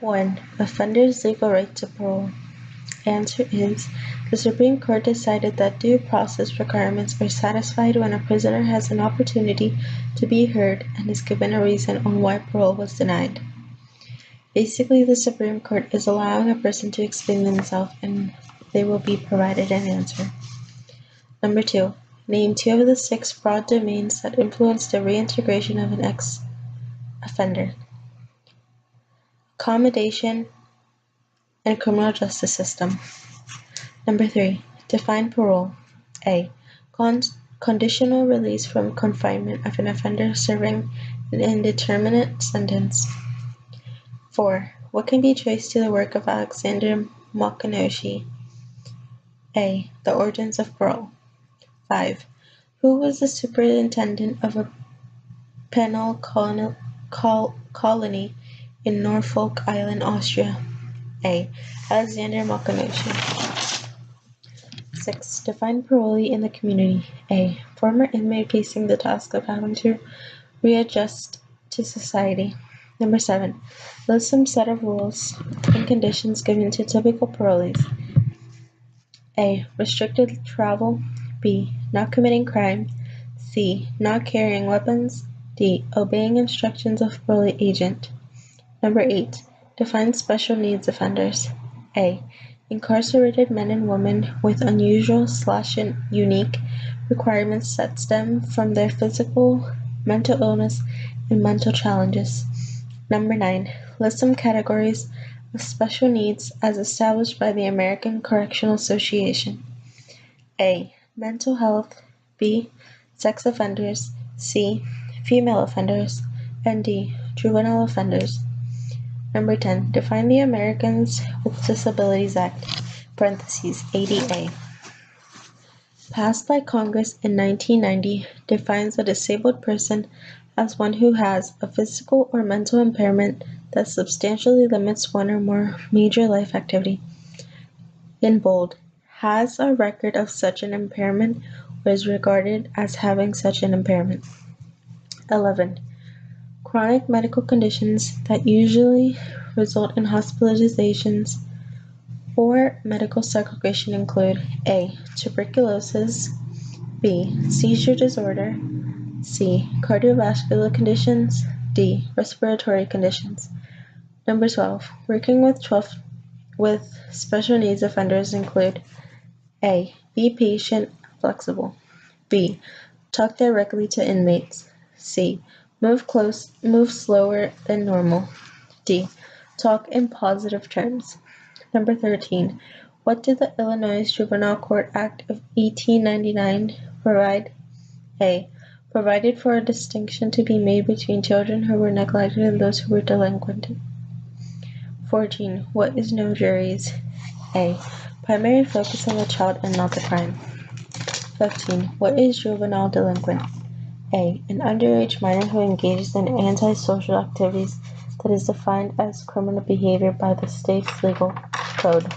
1. Offender's legal right to parole. Answer is, the Supreme Court decided that due process requirements are satisfied when a prisoner has an opportunity to be heard and is given a reason on why parole was denied. Basically, the Supreme Court is allowing a person to explain themselves and they will be provided an answer. Number 2. Name 2 of the 6 broad domains that influence the reintegration of an ex-offender. Accommodation and criminal justice system. Number 3. Define parole. A. Conditional release from confinement of an offender serving an indeterminate sentence. 4. What can be traced to the work of Alexander Maconochie? A. The origins of parole. 5. Who was the superintendent of a penal colony in Norfolk Island, Austria? A. Alexander Maconochie. 6. Define parolee in the community. A. Former inmate facing the task of having to readjust to society. Number 7. List some set of rules and conditions given to typical parolees. A. Restricted travel. B. Not committing crime. C. Not carrying weapons. D. Obeying instructions of parolee agent. Number 8. Define special needs offenders. A. Incarcerated men and women with unusual / unique requirements that stem from their physical, mental illness, and mental challenges. Number 9. List some categories of special needs as established by the American Correctional Association. A. Mental health. B. Sex offenders. C. Female offenders. And D. Juvenile offenders. Number 10. Define the Americans with Disabilities Act, (ADA). Passed by Congress in 1990, defines a disabled person as one who has a physical or mental impairment that substantially limits one or more major life activity. In bold, has a record of such an impairment or is regarded as having such an impairment. 11. Chronic medical conditions that usually result in hospitalizations or medical segregation include A. Tuberculosis. B. Seizure disorder. C. Cardiovascular conditions. D. Respiratory conditions. Number 12. Working with special needs offenders include A. Be patient, flexible. B. Talk directly to inmates. C. Move slower than normal. D. Talk in positive terms. Number 13. What did the Illinois Juvenile Court Act of 1899 provide? A. Provided for a distinction to be made between children who were neglected and those who were delinquent. 14. What is no juries? A. Primary focus on the child and not the crime. 15. What is juvenile delinquent? A. An underage minor who engages in antisocial activities that is defined as criminal behavior by the state's legal code.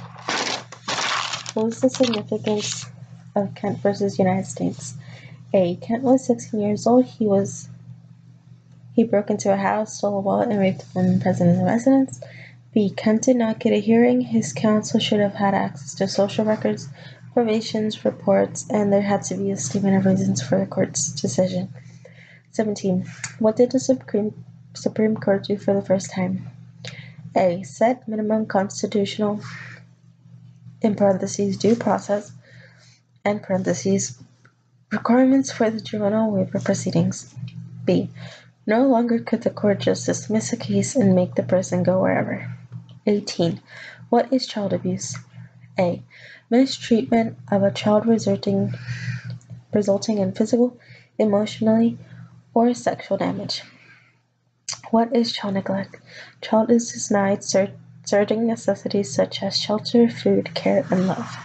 What was the significance of Kent versus United States? A. Kent was 16 years old. He broke into a house, stole a wallet, and raped a woman present in the residence. B. Kent did not get a hearing. His counsel should have had access to social records, probations, reports, and there had to be a statement of reasons for the court's decision. 17. What did the Supreme Court do for the first time? A. Set minimum constitutional (due process) and requirements for the juvenile waiver proceedings. B. No longer could the court just dismiss a case and make the person go wherever. 18. What is child abuse? A. Mistreatment of a child resulting in physical, emotionally, or sexual damage. What is child neglect? Child is denied certain necessities such as shelter, food, care, and love.